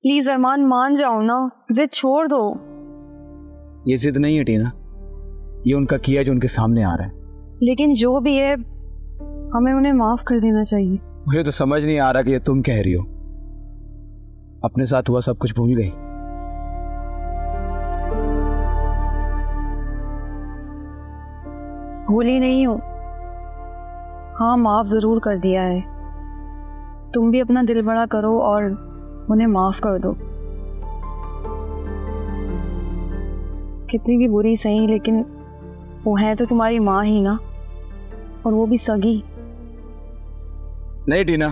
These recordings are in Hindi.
प्लीज अरमान मान जाओ ना, जिद छोड़ दो। ये जिद नहीं है टीना, ये उनका किया जो उनके सामने आ रहा है। लेकिन जो भी है हमें उन्हें माफ कर देना चाहिए। मुझे तो समझ नहीं आ रहा कि ये तुम कह रही हो। अपने साथ हुआ सब कुछ भूल गई। भूली नहीं हो, हाँ माफ जरूर कर दिया है। तुम भी अपना दिल बड़ा करो और उन्हें माफ कर दो। कितनी भी बुरी सही, लेकिन वो है तो तुम्हारी माँ ही ना, और वो भी सगी। नहीं टीना,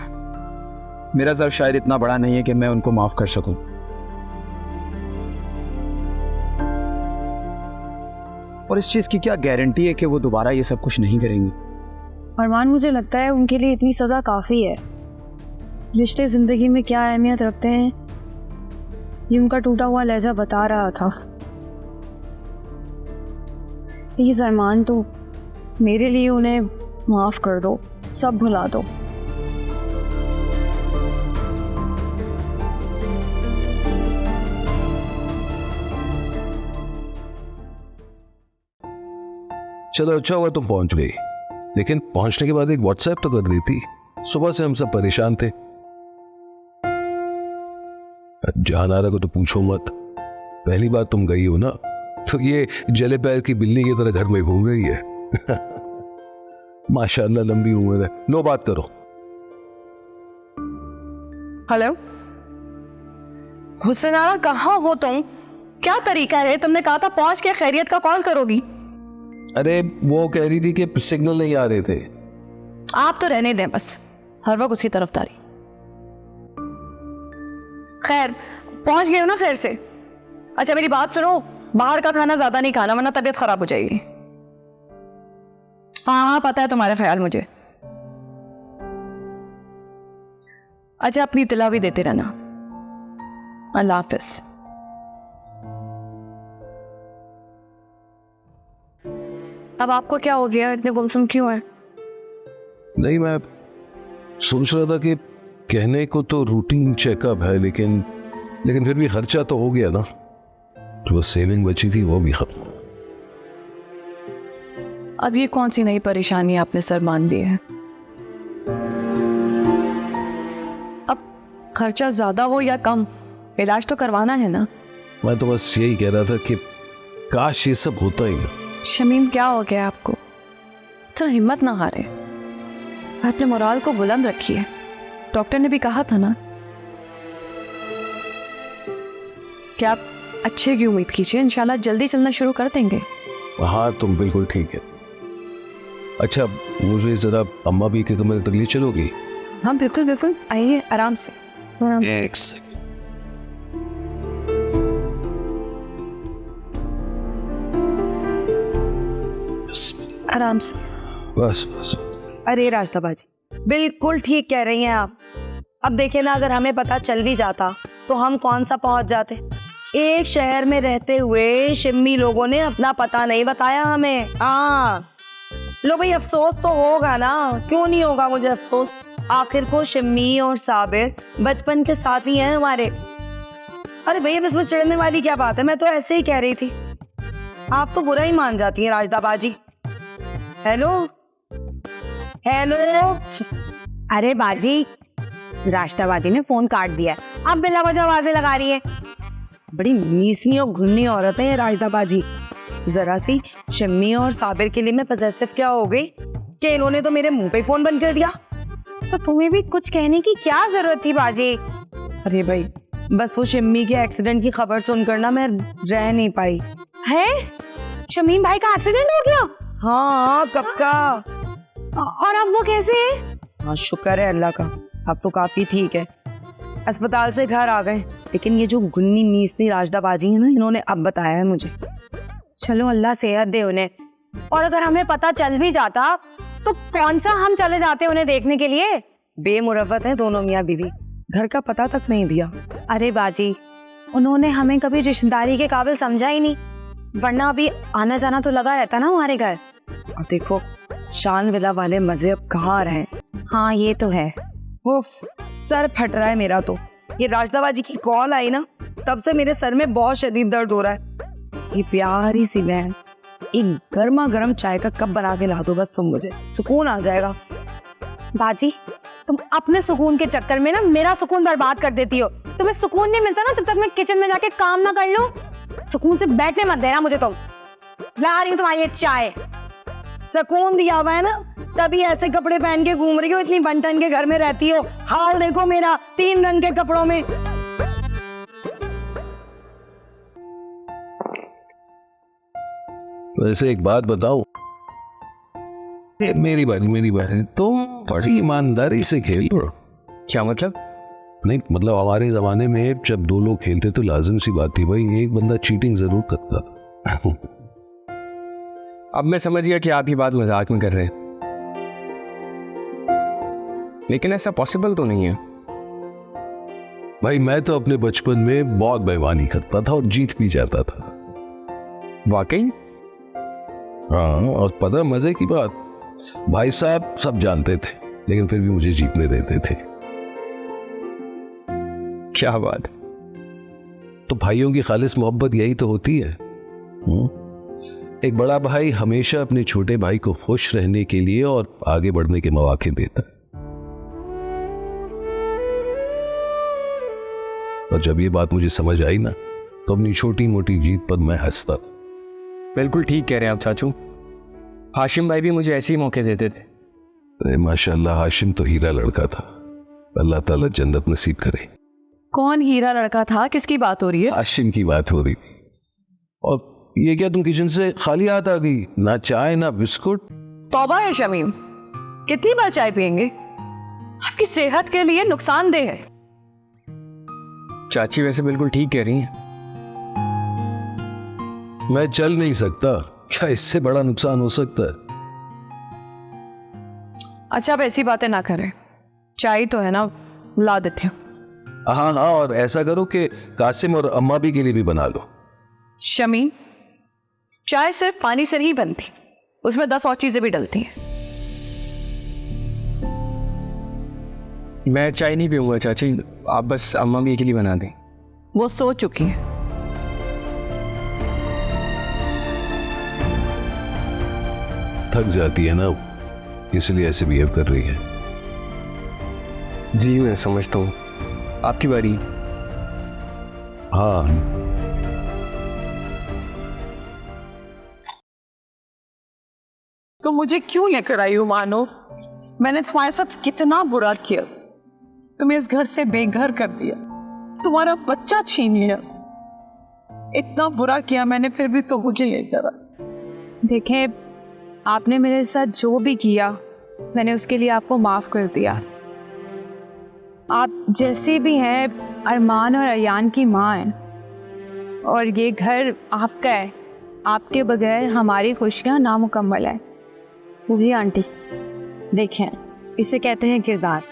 मेरा ज़र्फ शायद इतना बड़ा नहीं है कि मैं उनको माफ कर सकूं। और इस चीज की क्या गारंटी है कि वो दोबारा ये सब कुछ नहीं करेंगी। अरमान मुझे लगता है उनके लिए इतनी सजा काफी है। रिश्ते जिंदगी में क्या अहमियत रखते हैं ये उनका टूटा हुआ लहजा बता रहा था। प्लीज अरमान, तो मेरे लिए उन्हें माफ कर दो, सब भुला दो। चलो अच्छा हुआ तुम पहुंच गई, लेकिन पहुंचने के बाद एक व्हाट्सएप तो कर दी थी। सुबह से हम सब परेशान थे। जहानारा को तो पूछो मत, पहली बार तुम गई हो ना, तो ये जले पैर की बिल्ली की तरह घर में घूम रही है। माशाल्लाह लंबी उम्र है। लो बात करो। हेलो हुसैनारा, कहाँ हो तुम? क्या तरीका है? तुमने कहा था पहुंच के खैरियत का कॉल करोगी। अरे वो कह रही थी कि सिग्नल नहीं आ रहे थे। आप तो रहने दें बस, हर वक्त उसकी तरफदारी। खैर पहुंच गए हो ना खैर से? अच्छा मेरी बात सुनो, बाहर का खाना ज्यादा नहीं खाना वरना तबीयत खराब हो जाएगी। हाँ हाँ पता है तुम्हारा ख्याल मुझे। अच्छा अपनी इत्तला भी देते रहना। अल्लाह हाफिज। अब आपको क्या हो गया, इतने गुमसुम क्यों है? नहीं, मैं सोच रहा था कि कहने को तो रूटीन चेकअप है, लेकिन फिर भी खर्चा तो हो गया ना। जो वो सेविंग बची थी वो भी खत्म। अब ये कौन सी नई परेशानी आपने सर मान ली है? अब खर्चा ज्यादा हो या कम, इलाज तो करवाना है ना। मैं तो बस यही कह रहा था कि काश ये सब होता ही ना। शमीम क्या हो गया आपको? इस तरह हिम्मत ना हारे, अपने मोराल को बुलंद रखिए। डॉक्टर ने भी कहा था ना कि आप अच्छे की उम्मीद कीजिए, इंशाल्लाह जल्दी चलना शुरू कर देंगे। हाँ तुम बिल्कुल ठीक है। अच्छा मुझे जरा अम्मा भी के कमरे तक ले चलोगी? हाँ बिल्कुल बिल्कुल, आइए आराम से। एक सेकंड। आराम से। बस बस। अरे रास्ता बाजी बिल्कुल ठीक कह रही हैं आप। अब देखे ना, अगर हमें पता चल भी जाता तो हम कौन सा पहुंच जाते। एक शहर में रहते हुए शिम्मी लोगों ने अपना पता नहीं बताया हमें। हाँ लो भाई, अफसोस तो होगा ना, क्यों नहीं होगा मुझे अफसोस। आखिर को शिम्मी और साबिर बचपन के साथी हैं हमारे। अरे भैया इसमें चिढ़ने वाली क्या बात है, मैं तो ऐसे ही कह रही थी। आप तो बुरा ही मान जाती हैं राजदा बाजी। Hello hello. अरे बाजी, रास्ता बाजी ने फोन काट दिया, अब बिला वजह आवाजें लगा रही है। बड़ी मीसनी और घुन्नी औरत है ये राजदा बाजी। जरा सी शम्मी और साबिर के लिए मैं पजेसिव क्या हो गई कि इन्होंने तो मेरे मुंह पे फोन बंद कर दिया। तो तुम्हें भी कुछ कहने की क्या जरूरत थी बाजी? अरे भाई बस वो शम्मी के एक्सीडेंट की खबर सुनकर ना मैं रह नहीं पाई। है शमीम भाई का एक्सीडेंट हो गया? हाँ कब का। और अब वो कैसे है? हाँ शुक्र है अल्लाह का, अब तो काफी ठीक है। अस्पताल से घर आ गए, लेकिन ये जो गुन्नी मीसनी राजदा बाजी है ना, इन्होंने अब बताया है मुझे। चलो अल्लाह सेहत दे उन्हें। और अगर हमें पता चल भी जाता तो कौन सा हम चले जाते उन्हें देखने के लिए। बेमुरवत है दोनों मियाँ बीवी, घर का पता तक नहीं दिया। अरे बाजी, उन्होंने हमें कभी रिश्तेदारी के काबिल समझा ही नहीं, वरना अभी आना जाना तो लगा रहता ना हमारे घर। और देखो शान विला वाले मजे अब कहाँ रहे। हाँ ये तो है। उफ, सर फट रहा है मेरा तो। ये राजदा बाजी की कॉल आई ना, तब से मेरे सर में बहुत शदीद दर्द हो रहा है। ये प्यारी सी बहन एक गर्मा गर्म चाय का कप बना के ला दो बस, तुम मुझे सुकून आ जाएगा। बाजी, तुम अपने सुकून के चक्कर में ना मेरा सुकून बर्बाद कर देती हो। तुम्हें सुकून नहीं मिलता ना जब तक मैं किचन में जाके काम ना कर लूं। सुकून से बैठने मत देना मुझे तुम। ला रही हूं तुम्हारी ये चाय। सुकून दिया हुआ है ना, तभी ऐसे कपड़े पहन के घूम रही हो, इतनी बंटन के घर में रहती हो। हाल देखो मेरा, 3 रंग के कपड़ों में। वैसे एक बात बताओ, मेरी बारी तुम बड़ी ईमानदारी से खेल रहे हो। क्या मतलब? नहीं मतलब हमारे जमाने में जब 2 लोग खेलते तो लाजिम सी बात थी भाई, एक बंदा चीटिंग जरूर करता था। अब मैं समझ गया कि आप ये बात मजाक में कर रहे हैं, लेकिन ऐसा पॉसिबल तो नहीं है। भाई मैं तो अपने बचपन में बहुत बेईमानी करता था और जीत भी जाता था। वाकई? हाँ, और पता मजे की बात, भाई साहब सब जानते थे लेकिन फिर भी मुझे जीतने देते थे। क्या बात। तो भाइयों की खालिस मोहब्बत यही तो होती है। एक बड़ा भाई हमेशा अपने छोटे भाई को खुश रहने के लिए और आगे बढ़ने के मौके देता है। और जब ये बात मुझे समझ आई ना, तो अपनी छोटी मोटी जीत पर मैं हंसता था। बिल्कुल ठीक कह रहे हैं आप चाचू, हाशिम भाई भी मुझे ऐसे ही मौके देते थे। अरे माशाल्लाह, हाशिम तो हीरा लड़का था, अल्लाह ताला जन्नत नसीब करे। कौन हीरा लड़का था? किसकी बात हो रही है? हाशिम की बात हो रही थी। और ये क्या तुम किचन से खाली हाथ आ गई? ना चाय ना बिस्कुट। तौबा है शमीम, कितनी बार चाय पियेंगे? आपकी सेहत के लिए नुकसानदेह है। चाची वैसे बिल्कुल ठीक कह रही हैं। मैं चल नहीं सकता, क्या इससे बड़ा नुकसान हो सकता है? अच्छा अब ऐसी बातें ना करें, चाय तो है ना, ला देते हैं। हाँ हाँ, और ऐसा करो कि कासिम और अम्मा भी के लिए भी बना लो। शमीम, चाय सिर्फ पानी से नहीं बनती, उसमें 10 और चीजें भी डलती हैं। मैं चाय नहीं पीऊंगा चाची, आप बस अम्मा भी के लिए बना दें। वो सो चुकी हैं। थक जाती है ना, इसलिए ऐसे बिहेव कर रही है। जी मैं समझता हूँ, आपकी बारी। हाँ, तो मुझे क्यों लेकर आई हो मानो? मैंने तुम्हारे साथ कितना बुरा किया, तुम्हें इस घर से बेघर कर दिया, तुम्हारा बच्चा छीन लिया, इतना बुरा किया मैंने, फिर भी तो मुझे लेकर आई। देखें, आपने मेरे साथ जो भी किया मैंने उसके लिए आपको माफ़ कर दिया। आप जैसे भी हैं अरमान और अयान की माँ हैं, और ये घर आपका है। आपके बगैर हमारी खुशियाँ नामुकम्मल है। जी आंटी, देखें, इसे कहते हैं किरदार।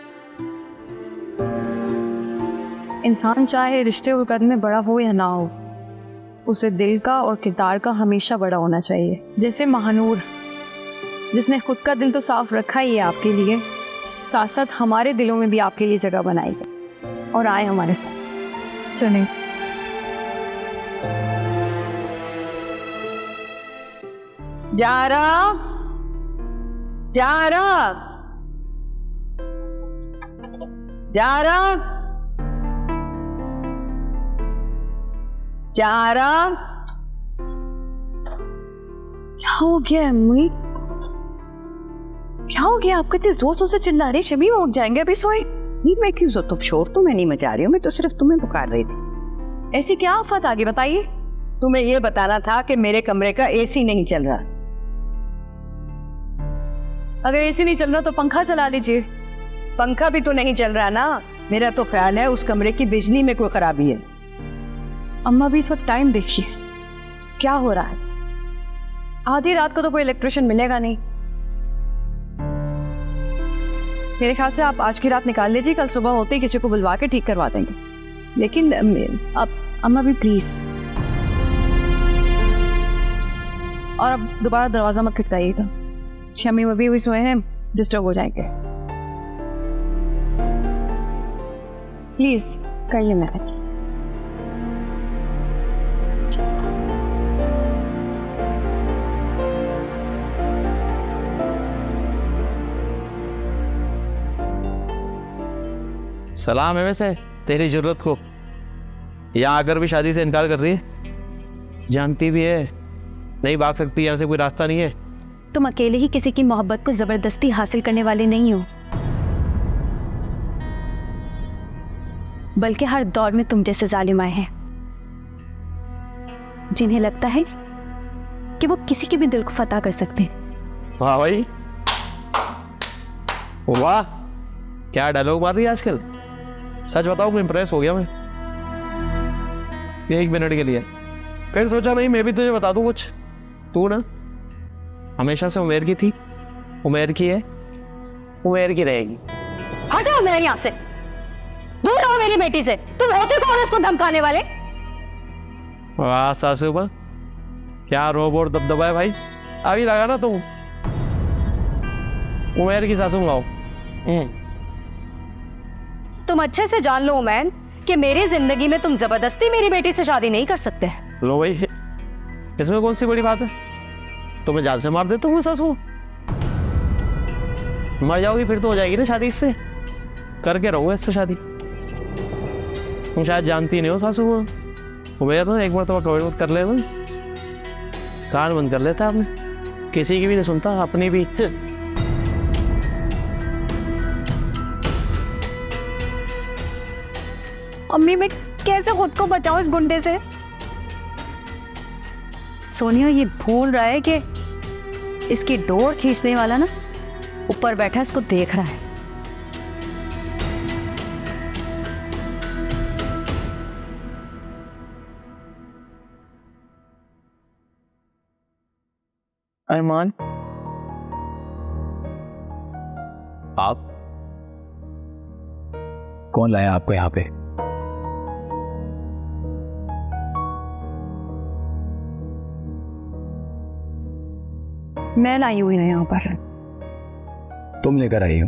इंसान चाहे रिश्ते और कद में बड़ा हो या ना हो, उसे दिल का और किरदार का हमेशा बड़ा होना चाहिए। जैसे महानूर, जिसने खुद का दिल तो साफ रखा ही है आपके लिए, साथ साथ हमारे दिलों में भी आपके लिए जगह बनाई है। और आए हमारे साथ, चलें। जारा, जारा, जारा, जारा। क्या हो गया अम्मी? क्या हो गया? आप कितने जोर से चिल्ला रही? शमीम उठ जाएंगे, अभी सोए नहीं। मैं क्यों सो, तुम शोर तो मैं नहीं मचा रही हूँ, मैं तो सिर्फ तुम्हें पुकार रही थी। ऐसी क्या आफत आ गई बताइए? तुम्हें ये बताना था कि मेरे कमरे का एसी नहीं चल रहा। अगर एसी नहीं चल रहा तो पंखा चला लीजिए। पंखा भी तो नहीं चल रहा ना। मेरा तो ख्याल है उस कमरे की बिजली में कोई खराबी है। अम्मा भी इस वक्त टाइम देखिए, क्या हो रहा है? आधी रात को तो कोई इलेक्ट्रिशियन मिलेगा नहीं। मेरे ख्याल से आप आज की रात निकाल लीजिए, कल सुबह होते ही किसी को बुलवा के ठीक करवा देंगे। लेकिन अब अम्मा भी प्लीज, और अब दोबारा दरवाजा मत खटकाइएगा। शमी अभी भी सोए हैं, डिस्टर्ब हो जाएंगे। प्लीज करिए मैनेज। सलाम है वैसे तेरी जरूरत को, यहाँ आकर भी शादी से इनकार कर रही है, जानती भी है नहीं भाग सकती, यहाँ से कोई रास्ता नहीं है। तुम अकेले ही किसी की मोहब्बत को जबरदस्ती हासिल करने वाले नहीं हो, बल्कि हर दौर में तुम जैसे जालिम आए हैं जिन्हें लगता है कि वो किसी के भी दिल को फतह कर सकते हैं। वाह भाई वाह, क्या डायलॉग मार रही है आजकल। सच बताऊं मैं इंप्रेस हो गया मैं, 1 मिनट के लिए। फिर सोचा नहीं मैं भी तुझे बता दूं कुछ। तू ना हमेशा से उमेर की थी, उमेर की है, उमेर की रहेगी। हटाओ मेरे यहाँ से, दूर रहो मेरी बेटी से। तुम होते कौन इसको धमकाने वाले? वाह सासू माँ, क्या रोबोट दबदबा है भाई, अभी लगा ना तुम उमेर की सासू माँ। तुम अच्छे से जान लो उमैन कि मेरी जिंदगी में तुम जबरदस्ती मेरी बेटी से शादी नहीं कर सकते। लो भाई, इसमें कौन सी बड़ी बात है, तुम्हें जान से मार देता हूँ सासू। मर जाओगी फिर तो हो जाएगी ना शादी इससे, करके रहूंगा इससे शादी। तुम शायद जानती नहीं हो सासू माँ, उमेर ना एक बार तो कमिटमेंट कर लेना, कान बंद कर लेता आपने, किसी की भी नहीं सुनता, अपनी भी। अम्मी मैं कैसे खुद को बचाऊं इस गुंडे से? सोनिया ये भूल रहा है कि इसकी डोर खींचने वाला ना ऊपर बैठा इसको देख रहा है। अरमान, आप कौन लाया आपको यहाँ पे? मैं लाई हुई ना यहाँ पर। तुम लेकर आई हो?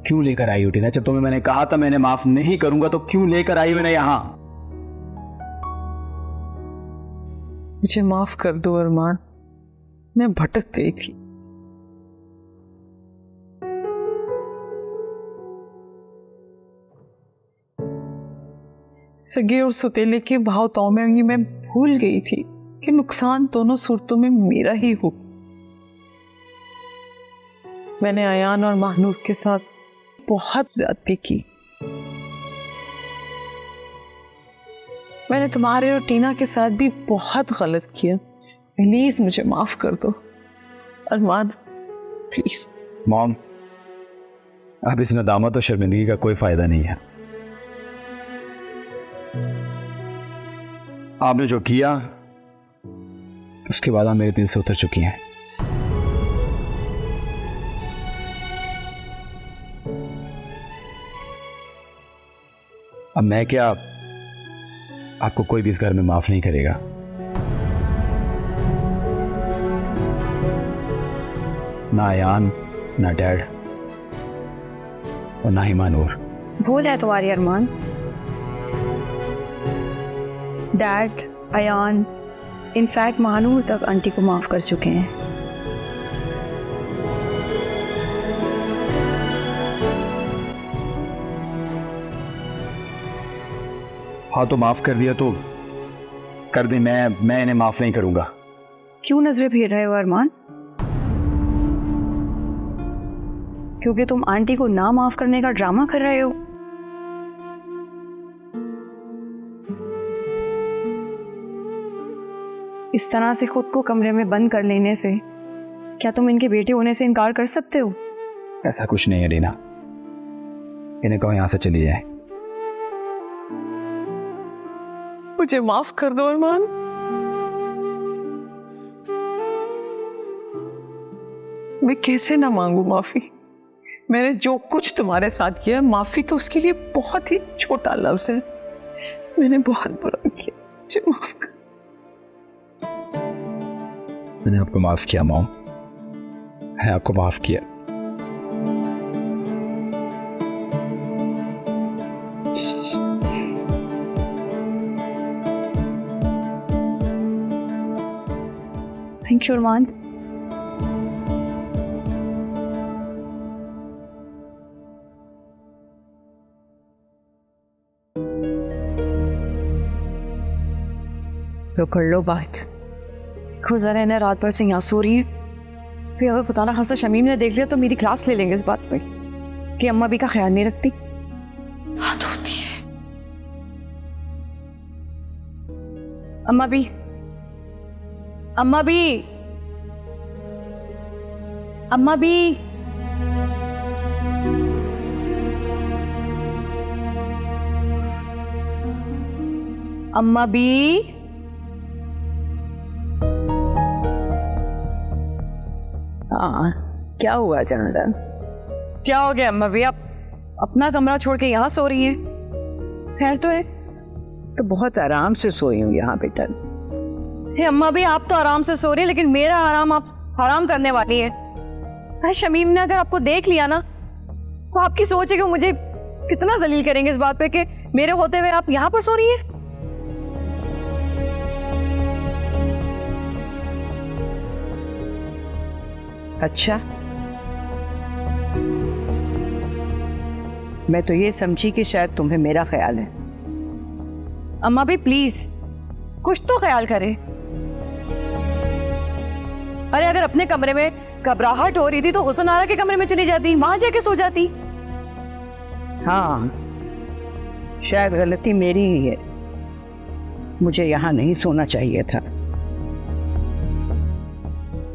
क्यों लेकर आई हो टीना? जब तुम्हें मैंने कहा था मैंने माफ नहीं करूंगा तो क्यों लेकर आई हो ना यहाँ? मुझे माफ कर दो अरमान, मैं भटक गई थी। सगे और सुतेले के भाव में ही मैं भूल गई थी कि नुकसान दोनों सूरतों में मेरा ही हो। मैंने अयान और महानूर के साथ बहुत ज्यादती की। मैंने तुम्हारे और टीना के साथ भी बहुत गलत किया। प्लीज मुझे माफ कर दो अरमान, प्लीज। मॉम, अब इस नदामत और शर्मिंदगी का कोई फायदा नहीं है। आपने जो किया उसके बाद आप मेरे दिल से उतर चुकी हैं। अब मैं क्या, आपको कोई भी इस घर में माफ नहीं करेगा। ना अयान, ना डैड और ना ही मानूर। भूल है तुम्हारी अरमान। डैड, अयान, इनफैक्ट महानूर तक आंटी को माफ कर चुके हैं। हाँ तो माफ कर दिया तो कर दे, मैं इन्हें माफ नहीं करूंगा। क्यों नजरें फेर रहे हो अरमान? क्योंकि तुम आंटी को ना माफ करने का ड्रामा कर रहे हो। इस तरह से खुद को कमरे में बंद कर लेने से क्या तुम इनके बेटे होने से इनकार कर सकते हो? ऐसा कुछ नहीं है रीना, इन्हें कहो यहां से चली जाए। मुझे माफ कर दो अरमान। मैं कैसे ना मांगू माफी? मैंने जो कुछ तुम्हारे साथ किया, माफी तो उसके लिए बहुत ही छोटा लफ्ज है। मैंने बहुत बुरा किया, मुझे माफ कर। मैंने आपको माफ किया मॉम, मैंने आपको माफ किया। थैंक यू अरमान। तो कर लो बात। खुदा रहना रात भर से यहाँ सो रही है, फिर अगर खुदा ना खासा शमीम ने देख लिया तो मेरी क्लास ले लेंगे इस बात पे कि अम्मा भी का ख्याल नहीं रखती। बात होती है। अम्मा भी, अम्मा भी, अम्मा भी। अम्मा भी। हाँ, क्या हुआ चंदन? क्या हो गया अम्मा भी? आप अपना कमरा छोड़ के यहाँ सो रही हैं? खैर तो है? तो बहुत आराम से सोई हूँ यहाँ बेटा। हे अम्मा भी, आप तो आराम से सो रही हैं, लेकिन मेरा आराम आप हराम करने वाली है। अरे शमीम ने अगर आपको देख लिया ना, तो आपकी सोच है कि वो मुझे कितना जलील करेंगे इस बात पे कि मेरे होते हुए आप यहाँ पर सो रही हैं। अच्छा, मैं तो ये समझी कि शायद तुम्हें मेरा ख्याल है। अम्मा भी प्लीज कुछ तो ख्याल करें। अरे अगर अपने कमरे में घबराहट हो रही थी तो हुसन आरा के कमरे में चली जाती, वहां जाके सो जाती। हाँ, शायद गलती मेरी ही है, मुझे यहाँ नहीं सोना चाहिए था।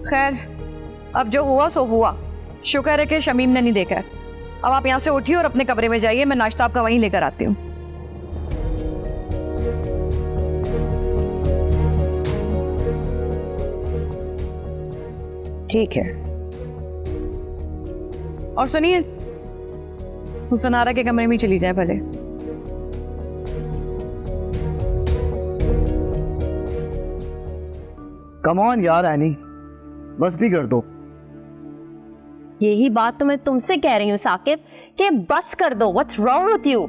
खैर, अब जो हुआ सो हुआ। शुक्र है कि शमीम ने नहीं देखा है। अब आप यहाँ से उठिए और अपने कमरे में जाइए, मैं नाश्ता आपका वहीं लेकर आती हूँ। ठीक है। और सुनिए, हुसन आरा के कमरे में ही चली जाए भले। कम ऑन यार एनी, बस भी कर दो। यही बात तो मैं तुमसे कह रही हूँ साकिब कि बस कर दो। What's wrong with you?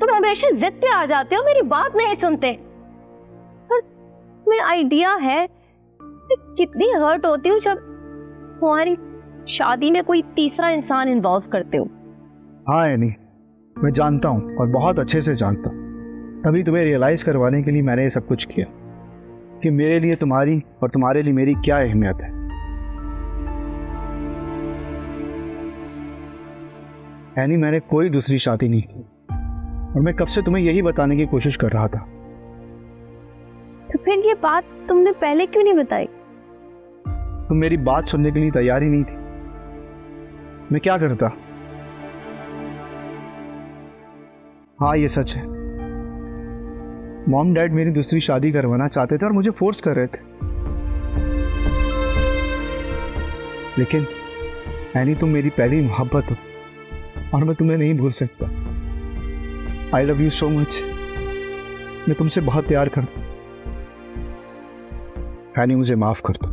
तुम हमेशा जिद पे आ जाते हो, मेरी बात नहीं सुनते। और तुम्हें आइडिया है मैं कितनी हर्ट होती हूँ जब तुम्हारी शादी में कोई तीसरा इंसान इन्वॉल्व करते हो। हाँ एनी, मैं जानता हूँ और बहुत अच्छे से जानता हूँ। तभी तुम्हें रियलाइज करवाने के लिए मैंने ये सब कुछ किया कि मेरे लिए तुम्हारी और तुम्हारे लिए मेरी क्या अहमियत है। एनी, मैंने कोई दूसरी शादी नहीं की और मैं कब से तुम्हें यही बताने की कोशिश कर रहा था। तो फिर ये बात तुमने पहले क्यों नहीं बताई? तुम मेरी बात सुनने के लिए तैयार ही नहीं थी। मैं क्या करता? हाँ, ये सच है, मॉम डैड मेरी दूसरी शादी करवाना चाहते थे और मुझे फोर्स कर रहे थे। लेकिन एनी, तुम मेरी पहली मोहब्बत हो और मैं तुम्हें नहीं भूल सकता। I love you so much. मैं तुमसे बहुत प्यार करता हूं। एनी, मुझे माफ कर दो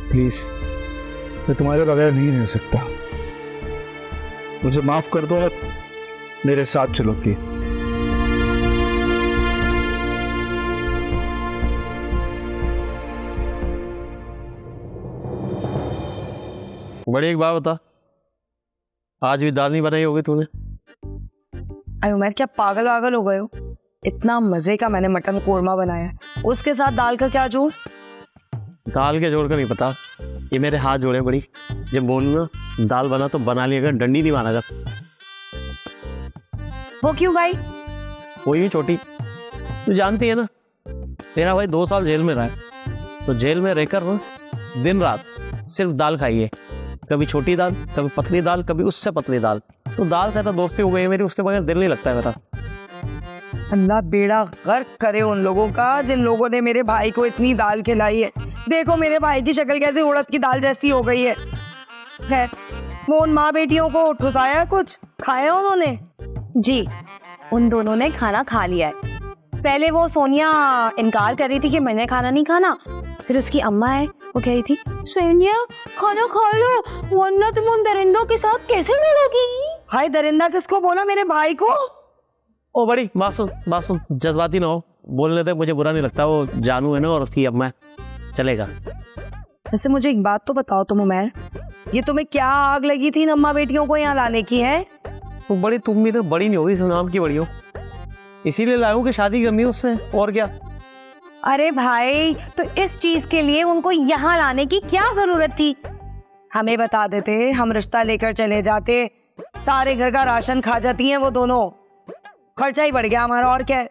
प्लीज। मैं तुम्हारे बगैर नहीं रह सकता। मुझे माफ कर दो और मेरे साथ चलो प्लीज। बड़ी एक बात बता, आज भी दाल नहीं बनाई होगी तूने? अरे उमर, क्या पागल वागल हो गए हो? इतना मजे का मैंने मटन कोरमा बनाया, उसके साथ दाल का क्या जोड़? दाल के जोड़ का नहीं पता, ये मेरे हाथ जोड़े बड़ी। जब बोलूँ ना दाल बना तो बना लिया कर, डंडी नहीं माना कर। वो क्यों भाई? वही है छोटी, तू जानती है ना, तेरा भाई 2 साल जेल में रहा है, तो जेल में रहकर ना दिन रात सिर्फ दाल खाई है। कभी छोटी दाल, कभी पतली दाल, कभी उससे पतली दाल। तो दाल से तो दोस्ती हो गई है मेरी, उसके बगैर दिल नहीं लगता है मेरा। अल्लाह बेड़ा गर्क करे उन लोगों का जिन लोगों ने मेरे भाई को इतनी दाल खिलाई है। देखो मेरे भाई की शक्ल कैसे उड़द की दाल जैसी हो गई है। खैर, वो उन माँ बेटियों को ठुसाया, कुछ खाया उन्होंने? जी, उन दोनों ने खाना खा लिया है। पहले वो सोनिया इनकार कर रही थी कि मैंने खाना नहीं खाना, फिर उसकी अम्मा है, वो कह रही थी सोनिया खाना खा लो वरना तुम उन दरिंदों के साथ कैसे लड़ोगी। हाय, दरिंदा किसको बोला? मेरे भाई को? ओ बड़ी बात सुन, जज्बाती ना हो, बोलने तक मुझे बुरा नहीं लगता। वो जानू है ना और उसकी अम्मा है, चलेगा। वैसे मुझे एक बात तो बताओ तुम उमैर, ये तुम्हें क्या आग लगी थी इन अम्मा बेटियों को यहाँ लाने की है? तो बड़ी तुम भी तो बड़ी नहीं होगी, सुनाम की बड़ी हो, इसीलिए लाऊं कि शादी करनी है उससे, और क्या। अरे भाई, तो इस चीज के लिए उनको यहाँ लाने की क्या जरूरत थी? हमें बता देते, हम रिश्ता लेकर चले जाते, सारे घर का राशन खा जाती हैं वो दोनों, खर्चा ही बढ़ गया हमारा, और क्या है।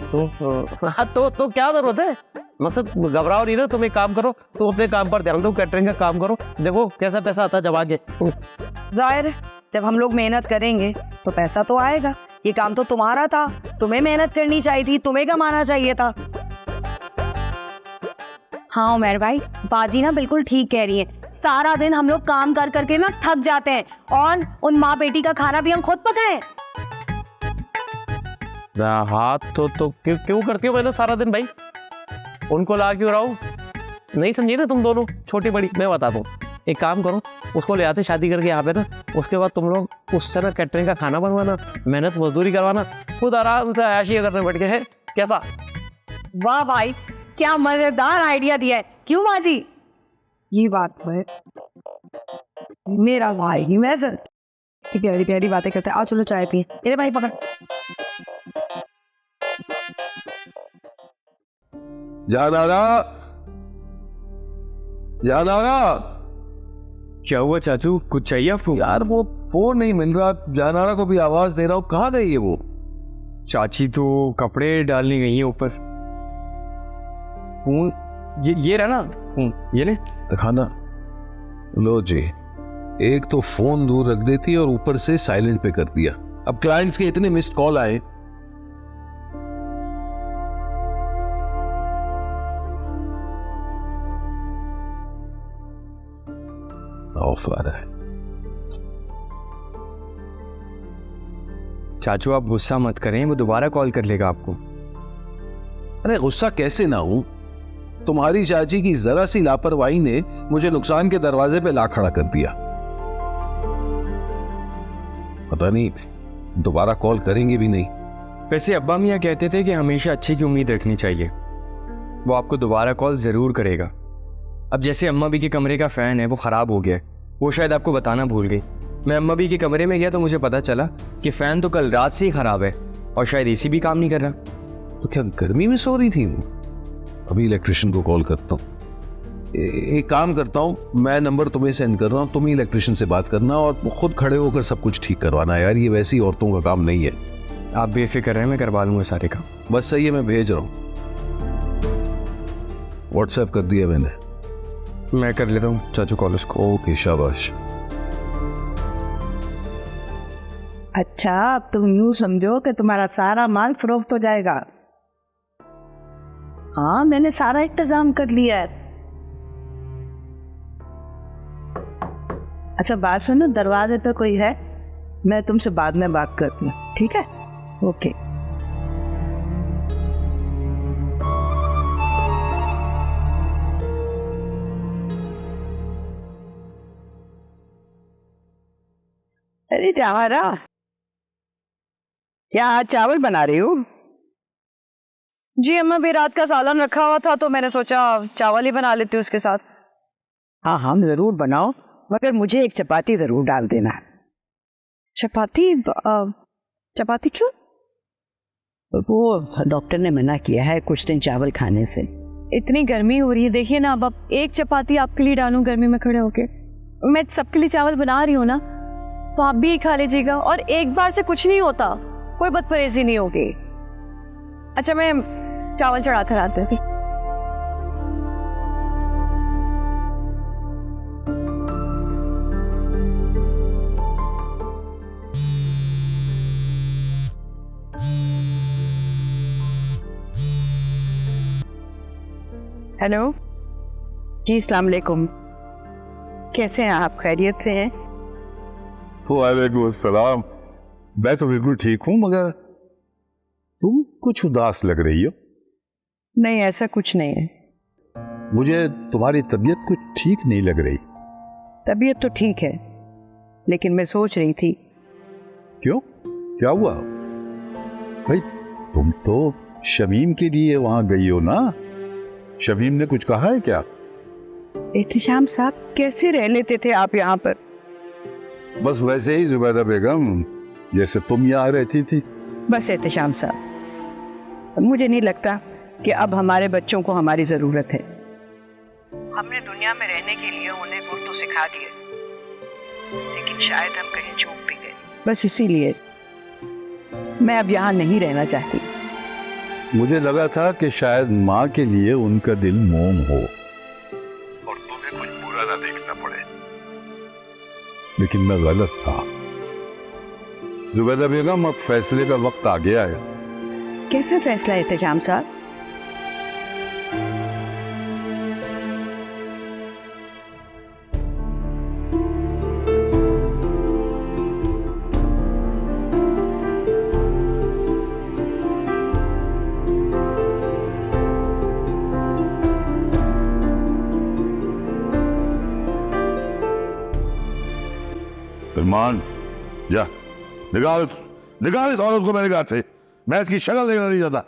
तो क्या जरूरत है, मकसद घबराओ नहीं ना, तुम एक काम करो, तुम अपने काम पर ध्यान दो, कैटरिंग का काम करो, देखो कैसा पैसा आता है जब आगे। जाहिर है जब हम लोग मेहनत करेंगे तो पैसा तो आएगा, ये काम तो तुम्हारा था, तुम्हें मेहनत करनी चाहिए थी, तुम्हें कमाना चाहिए था। हाँ उमर भाई, बाजी ना बिल्कुल ठीक कह रही है, सारा दिन हम लोग काम कर करके ना थक जाते हैं, और उन माँ बेटी का खाना भी हम खुद पकाएं। हाँ तो क्यों करती हो मैंने सारा दिन भाई, उनको ला क्यों रहा हूँ, नहीं समझी ना तुम दोनों छोटी बड़ी। मैं बताता हूँ, एक काम करो, उसको ले आते शादी करके यहाँ पे ना, उसके बाद तुम लोग उससे ना कैटरिंग का खाना बनवाना, मेहनत मजदूरी करवाना, खुद आराम से ऐशी करने बैठ के है, कैसा? वाह भाई, क्या मजेदार आइडिया दिया है, क्यों बाजी? ये बात है, मेरा भाई ही मैं इतनी प्यारी प्यारी बातें करते हैं। आओ चलो चाय पिए, मेरे भाई पकड़। जानारा, जानारा। क्या हुआ चाचू, कुछ चाहिए आपको? यार वो फोन नहीं मिल रहा, जानारा को भी आवाज दे रहा हूँ, कहाँ गई है वो? चाची तो कपड़े डालने गई है ऊपर। फोन ये रहा ना फोन, ये ले दिखाना। लो जी, एक तो फोन दूर रख देती और ऊपर से साइलेंट पे कर दिया। अब क्लाइंट्स के इतने मिस्ड कॉल आए। ऑफ आ रहा है। चाचू आप गुस्सा मत करें, वो दोबारा कॉल कर लेगा आपको। अरे गुस्सा कैसे ना हूं, तुम्हारी चाची की जरा सी लापरवाही ने मुझे नुकसान के दरवाजे पे ला खड़ा कर दिया। पता नहीं दोबारा कॉल करेंगे भी नहीं। वैसे अब्बा मियाँ कहते थे कि हमेशा अच्छे की उम्मीद रखनी चाहिए, वो आपको दोबारा कॉल जरूर करेगा। अब जैसे अम्मा भी के कमरे का फैन है वो खराब हो गया है, वो शायद आपको बताना भूल गई। मैं अम्मा भी के कमरे में गया तो मुझे पता चला कि फैन तो कल रात से ही खराब है और शायद एसी भी काम नहीं कर रहा। तो क्या गर्मी में सो रही थी वो? अभी इलेक्ट्रिशियन को कॉल करता हूँ। एक काम करता हूँ, मैं नंबर तुम्हें सेंड कर रहा हूँ, तुम ही इलेक्ट्रिशियन से बात करना और खुद खड़े होकर सब कुछ ठीक करवाना। यार ये वैसी औरतों का काम नहीं है। आप बेफिक्र रहें, मैं करवा लूँगा सारे काम। बस सही है, मैं भेज रहा हूँ, व्हाट्सएप कर दिया मैंने। मैं कर लेता हूँ चाचू कॉल उसको। ओके शाबाश। अच्छा, अब तुम यूं समझो कि तुम्हारा सारा माल फरोख्त हो जाएगा। हाँ, मैंने सारा इंतजाम कर लिया है। अच्छा बात सुनो, दरवाजे पे कोई है, मैं तुमसे बाद में बात करती हूँ, ठीक है? ओके। अरे जावारा, क्या आज चावल बना रही हो? जी अम्मा, भी रात का सालन रखा हुआ था तो मैंने सोचा चावल ही बना लेती हूँ उसके साथ। हाँ हाँ जरूर बनाओ, मगर मुझे एक चपाती जरूर डाल देना। चपाती? चपाती क्यों? वो डॉक्टर ने मना किया है कुछ दिन चावल खाने से। इतनी गर्मी हो रही है, देखिए ना, अब एक चपाती आपके लिए डालूं गर्मी में खड़े होके? मैं सबके लिए चावल बना रही हूँ ना, तो आप भी खा लीजिएगा, और एक बार से कुछ नहीं होता, कोई बदपरेजी नहीं होगी। अच्छा मैं चावल चढ़ा कर आती हूँ। हेलो जी, अस्सलाम वालेकुम। कैसे हैं आप, खैरियत से हैं? वालेकुम अस्सलाम। मैं तो बिल्कुल ठीक हूँ, मगर तुम कुछ उदास लग रही हो। नहीं, ऐसा कुछ नहीं है। मुझे तुम्हारी तबीयत कुछ ठीक नहीं लग रही। तबीयत तो ठीक है, लेकिन मैं सोच रही थी। क्यों, क्या हुआ? भाई तुम तो शमीम के लिए वहां गई हो ना, शमीम ने कुछ कहा है क्या? एहतिशाम साहब कैसे रह लेते थे आप यहाँ पर? बस वैसे ही जुबैदा बेगम, जैसे तुम यहाँ रहती थी। बस एहतिशाम साहब, मुझे नहीं लगता कि अब हमारे बच्चों को हमारी जरूरत है। हमने दुनिया में रहने के लिए उन्हें गुर तो सिखा दिए, लेकिन शायद हम कहीं चूक भी गए। बस इसीलिए मैं अब यहाँ नहीं रहना चाहती। मुझे लगा था कि शायद माँ के लिए उनका दिल मोम हो और तुम्हें कुछ बुरा ना देखना पड़े, लेकिन मैं गलत था। जुबैदा बेगम, अब फैसले का वक्त आ गया है। कैसे फैसला एहतिशाम साहब? सलमान, जा निकाल इस औरत को मेरे घर से। मैं इसकी शक्ल देखना नहीं चाहता।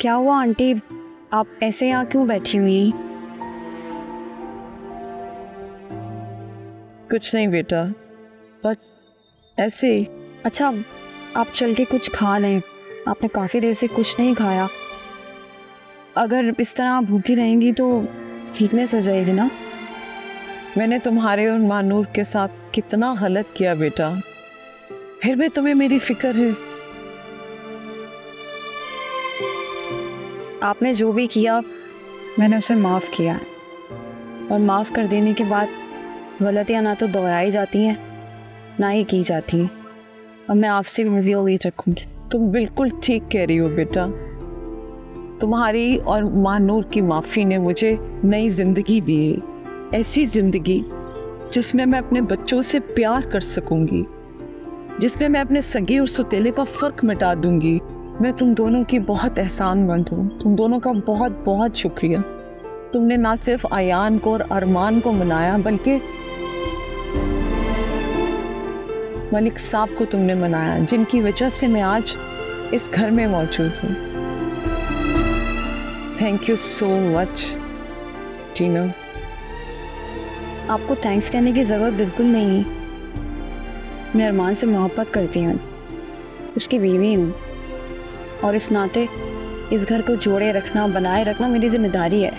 क्या हुआ आंटी, आप ऐसे यहाँ क्यों बैठी हुई? कुछ नहीं बेटा, बस ऐसे ही। अच्छा, आप चल के कुछ खा लें, आपने काफ़ी देर से कुछ नहीं खाया। अगर इस तरह आप भूखी रहेंगी तो वीकनेस हो जाएगी ना। मैंने तुम्हारे और मानूर के साथ कितना गलत किया बेटा, फिर भी तुम्हें मेरी फिक्र है। आपने जो भी किया मैंने उसे माफ़ किया, और माफ़ कर देने के बाद गलतियाँ ना तो दोहराई जाती हैं ना ही की जाती हैं। अब मैं आपसे भी वही उम्मीद रखूँगी। तुम बिल्कुल ठीक कह रही हो बेटा। तुम्हारी और मानूर की माफ़ी ने मुझे नई ज़िंदगी दी है, ऐसी ज़िंदगी जिसमें मैं अपने बच्चों से प्यार कर सकूँगी, जिसमें मैं अपने सगे और सौतेले का फ़र्क मिटा दूँगी। मैं तुम दोनों की बहुत एहसानमंद हूँ, तुम दोनों का बहुत बहुत शुक्रिया। तुमने ना सिर्फ आयान को और अरमान को मनाया, बल्कि मलिक साहब को तुमने मनाया, जिनकी वजह से मैं आज इस घर में मौजूद हूँ। थैंक यू सो मच टीना। आपको थैंक्स कहने की ज़रूरत बिल्कुल नहीं। मैं अरमान से मोहब्बत करती हूँ, उसकी बीवी हूँ, और इस नाते इस घर को जोड़े रखना, बनाए रखना मेरी जिम्मेदारी है।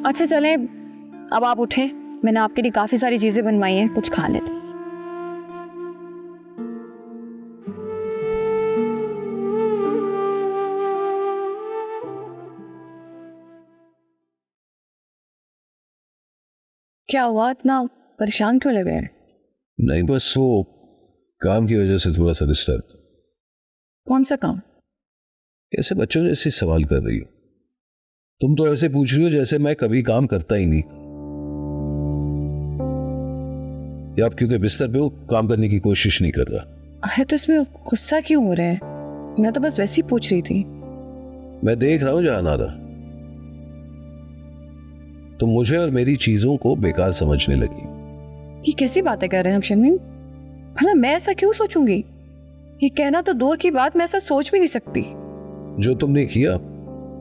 अच्छा चलें, अब आप उठें, मैंने आपके लिए काफ़ी सारी चीज़ें बनवाई हैं, कुछ खा लेते। क्या हुआ, इतना परेशान क्यों लग रहे हैं? नहीं, बस वो काम की वजह से थोड़ा सा डिस्टर्ब। कौन सा काम? ऐसे बच्चों जैसे सवाल कर रही हो तुम, तो ऐसे पूछ रही हो जैसे मैं कभी काम करता ही नहीं, या आप क्योंकि बिस्तर पे हो काम करने की कोशिश नहीं कर रहा। अरे तो इसमें गुस्सा क्यों हो रहे हैं? मैं तो बस वैसे ही पूछ रही थी। मैं देख रहा हूं जहां नारा, तुम मुझे और मेरी चीजों को बेकार समझने लगी। ये कैसी बातें कर रहे हैं आप शमीम? भला मैं ऐसा क्यों सोचूंगी? ये कहना तो दूर की बात, मैं ऐसा सोच भी नहीं सकती। जो तुमने किया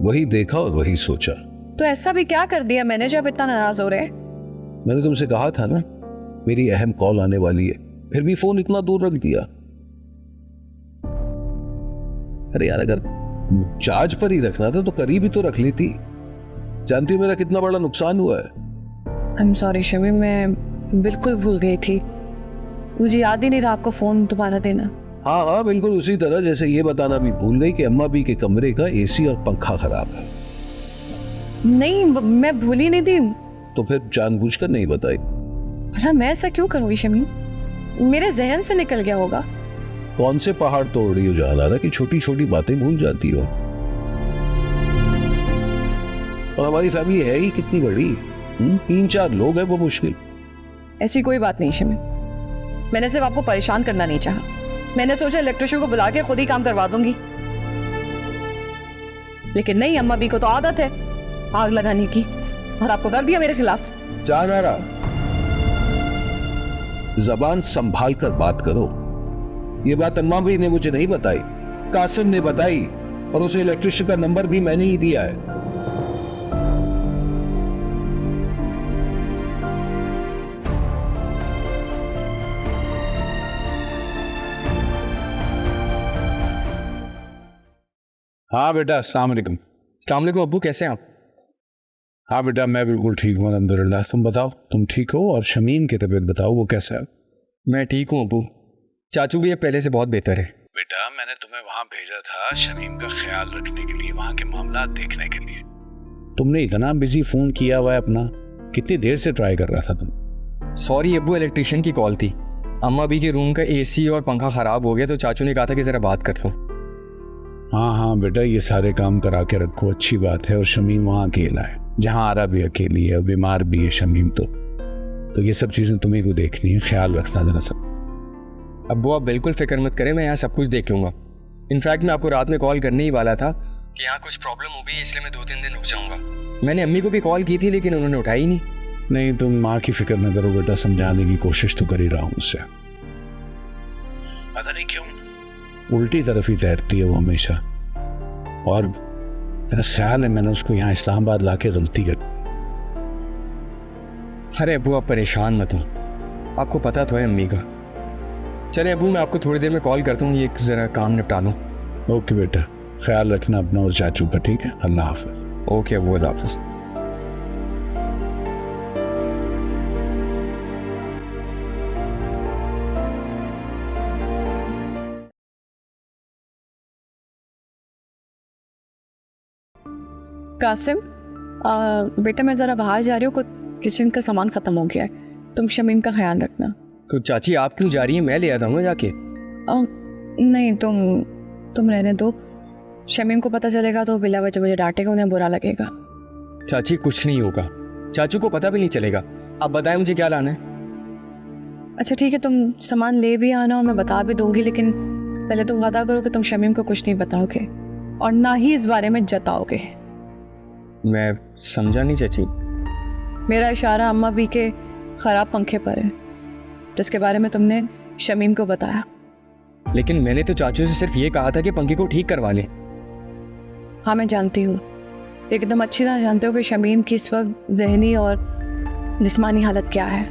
वही देखा और वही सोचा। तो ऐसा भी क्या कर दिया मैंने जो आप इतना नाराज हो रहे हैं? मैंने तुमसे कहा था ना मेरी अहम कॉल आने वाली है, फिर भी फोन इतना दूर रख दिया। अरे यार, अगर चार्ज पर ही रखना था तो करीब ही तो रख लेती। जानती हो मेरा कितना बड़ा नुकसान हुआ है। आई एम सॉरी शमीम, मैं बिल्कुल भूल गई थी, मुझे याद ही नहीं रहा आपको फोन दोबारा देना। हाँ हाँ, बिल्कुल उसी तरह जैसे ये बताना भी भूल गई कि अम्मा भी के कमरे का एसी और पंखा खराब है। नहीं, मैं भूली नहीं थी। तो फिर जानबूझकर नहीं बताई? भला मैं ऐसा क्यों करूंगी शमीम? मेरे जहन से निकल गया होगा। कौन से पहाड़ तोड़ रही हो जहानारा कि छोटी छोटी बातें भूल जाती हो? और हमारी फैमिली है ही कितनी बड़ी, 3-4 लोग हैं वो मुश्किल। ऐसी कोई बात नहीं शिमी, मैंने सिर्फ आपको परेशान करना नहीं चाहा। मैंने सोचा इलेक्ट्रिशियन को बुला के खुद ही काम करवा दूंगी, लेकिन नहीं, अम्मा भी को तो आदत है आग लगाने की, और आपको कर दिया मेरे खिलाफ। जहानारा, जबान संभाल कर बात करो। ये बात अम्मा भी ने मुझे नहीं बताई, कासिम ने बताई, और उसे इलेक्ट्रिशियन का नंबर भी मैंने ही दिया है। हाँ बेटा, अस्सलाम वालेकुम। अस्सलाम वालेकुम अब्बू, कैसे हैं आप? हाँ बेटा, मैं बिल्कुल ठीक हूँ अल्हम्दुलिल्लाह। तुम बताओ, तुम ठीक हो? और शमीम की तबीयत बताओ, वो कैसा है? मैं ठीक हूँ अब्बू, चाचू भी अब पहले से बहुत बेहतर है। बेटा, मैंने तुम्हें वहाँ भेजा था शमीम का ख्याल रखने के लिए, वहाँ के मामला देखने के लिए। तुमने इतना बिजी फोन किया हुआ है अपना, कितनी देर से ट्राई कर रहा था तुम? सॉरी अब्बू, इलेक्ट्रिशियन की कॉल थी। अम्मा भी के रूम का AC और पंखा ख़राब हो गया, तो चाचू ने कहा था कि ज़रा बात कर लो। हाँ बेटा, ये सारे काम करा के रखो, अच्छी बात है। और शमीम वहाँ अकेला है, जहाँ आरा भी अकेली है, बीमार भी है शमीम। तो ये सब चीज़ें तुम्हें को देखनी है, ख्याल रखना जरा सब। अब्बू आप बिल्कुल फिक्र मत करें, मैं यहाँ सब कुछ देख लूँगा। इनफैक्ट मैं आपको रात में कॉल करने ही वाला था कि यहाँ कुछ प्रॉब्लम हो गई, इसलिए मैं 2-3 दिन रुक जाऊँगा। मैंने अम्मी को भी कॉल की थी, लेकिन उन्होंने उठाई नहीं। नहीं, तुम माँ की फिक्र न करो बेटा, समझाने की कोशिश तो कर ही रहा हूँ उससे। पता नहीं क्यों उल्टी तरफ ही तैरती है वो हमेशा, और मेरा ख्याल है मैंने उसको यहाँ इस्लामाबाद लाके गलती कर। अरे अब्बू आप परेशान मत हो, आपको पता तो है अम्मी का। चले अब्बू, मैं आपको थोड़ी देर में कॉल करता हूँ, ये ज़रा काम निपटा लूँ। ओके बेटा, ख्याल रखना अपना और चाचू का, ठीक है? अल्लाह हाफ़िज़। ओके अब्बू, अल्लाह हाफ़िज़। कासिम, बेटा मैं ज़रा बाहर जा रही हूँ, कुछ किचन का सामान ख़त्म हो गया है, तुम शमीम का ख्याल रखना। तो चाची आप क्यों जा रही हैं? मैं ले आता हूँ जाके। नहीं, तुम रहने दो, शमीम को पता चलेगा तो बिला वजह मुझे डांटेगा, उन्हें बुरा लगेगा। चाची कुछ नहीं होगा, चाचू को पता भी नहीं चलेगा। आप बताएं मुझे क्या लाना है? अच्छा ठीक है, तुम सामान ले भी आना और मैं बता भी दूंगी, लेकिन पहले तुम वादा करो कि तुम शमीम को कुछ नहीं बताओगे और ना ही इस बारे में जताओगे। मैं समझा नहीं चाची। मेरा इशारा अम्मा भी के ख़राब पंखे पर है, जिसके बारे में तुमने शमीम को बताया। लेकिन मैंने तो चाचू से सिर्फ ये कहा था कि पंखे को ठीक करवा ले। हाँ मैं जानती हूँ, लेकिन तुम अच्छी तरह जानते हो कि शमीम की इस वक्त जहनी और जिस्मानी हालत क्या है।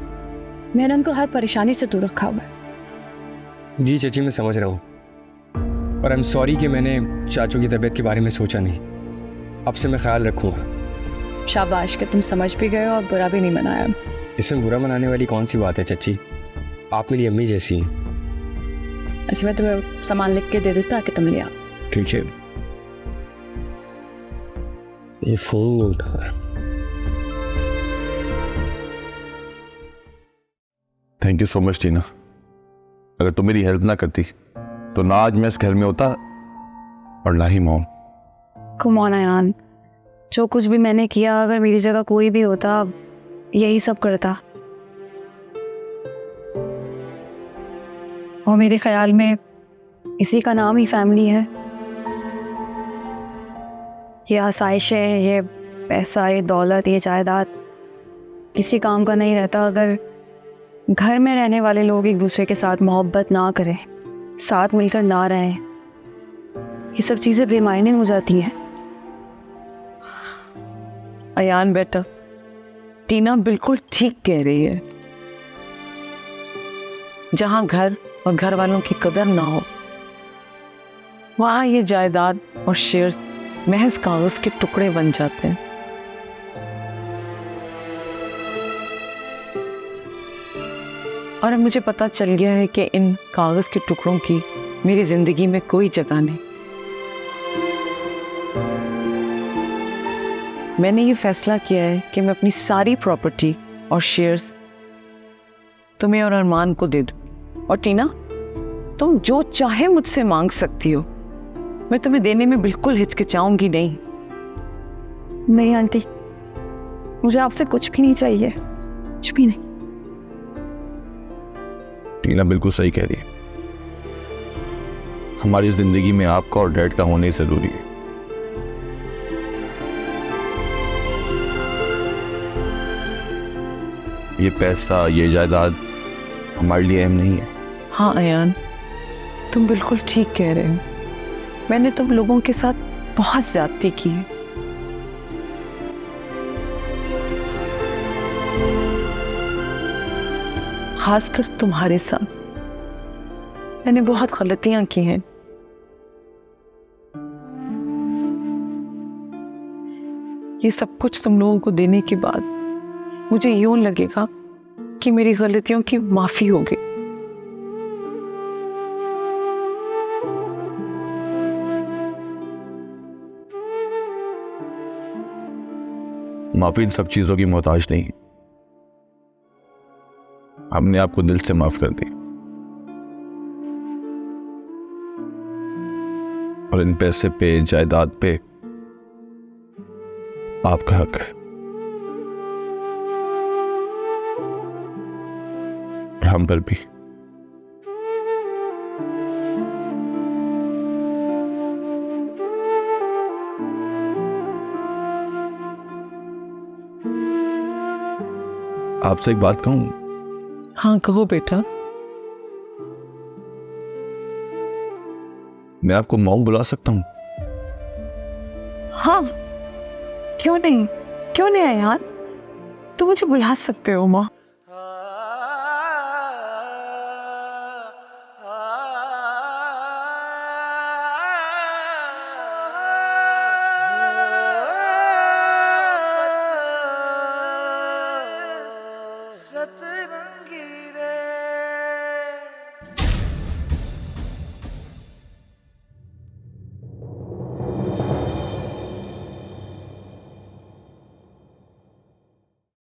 मैंने उनको हर परेशानी से दूर रखा हुआ है। जी चाची मैं समझ रहा हूँ, और आई एम सॉरी कि मैंने चाचू की तबीयत के बारे में सोचा नहीं। अब से मैं ख्याल रखूँगा। शाबाश कि तुम समझ भी गए और बुरा भी नहीं मनाया। इसमें बुरा मनाने वाली कौन सी बात है चाची, आप मेरी अम्मी जैसी हैं। अच्छा मैं तुम्हें सामान लिख के दे दूँ ताकि तुम ले आओ। ठीक है। ये फोन नहीं उठा रहा। थैंक यू सो मच टीना, अगर तुम मेरी हेल्प ना करती तो ना आज मैं इस घर में होता और ना ही मॉम। कम ऑन अयान, जो कुछ भी मैंने किया, अगर मेरी जगह कोई भी होता यही सब करता। और मेरे ख्याल में इसी का नाम ही फैमिली है। ये आसाइशें, ये पैसा, ये दौलत, ये जायदाद किसी काम का नहीं रहता अगर घर में रहने वाले लोग एक दूसरे के साथ मोहब्बत ना करें, साथ मिलकर ना रहें। ये सब चीज़ें बेमायने हो जाती हैं। अयान बेटा, टीना बिल्कुल ठीक कह रही है। जहां घर और घर वालों की कदर ना हो, वहां ये जायदाद और शेयर्स महज कागज के टुकड़े बन जाते हैं। और अब मुझे पता चल गया है कि इन कागज के टुकड़ों की मेरी जिंदगी में कोई जगह नहीं। मैंने ये फैसला किया है कि मैं अपनी सारी प्रॉपर्टी और शेयर्स तुम्हें और अरमान को दे दूं। और टीना, तुम जो चाहे मुझसे मांग सकती हो, मैं तुम्हें देने में बिल्कुल हिचकिचाऊंगी नहीं। नहीं आंटी, मुझे आपसे कुछ भी नहीं चाहिए, कुछ भी नहीं। टीना बिल्कुल सही कह रही है, हमारी जिंदगी में आपका और डैड का होना ही जरूरी है। ये पैसा, ये जायदाद हमारे लिए अहम नहीं है। हाँ अयान, तुम बिल्कुल ठीक कह रहे हो। मैंने तुम लोगों के साथ बहुत ज्यादती की है। खासकर तुम्हारे साथ मैंने बहुत गलतियां की हैं। ये सब कुछ तुम लोगों को देने के बाद मुझे यूं लगेगा कि मेरी गलतियों की माफी हो गई। माफी इन सब चीजों की मोहताज नहीं, हमने आपको दिल से माफ कर दी और इन पैसे पे, जायदाद पे आपका हक है और हम पर भी। आपसे एक बात कहूं? हाँ कहो बेटा। मैं आपको मॉम बुला सकता हूं? हाँ क्यों नहीं, क्यों नहीं यार, तुम मुझे बुला सकते हो माँ।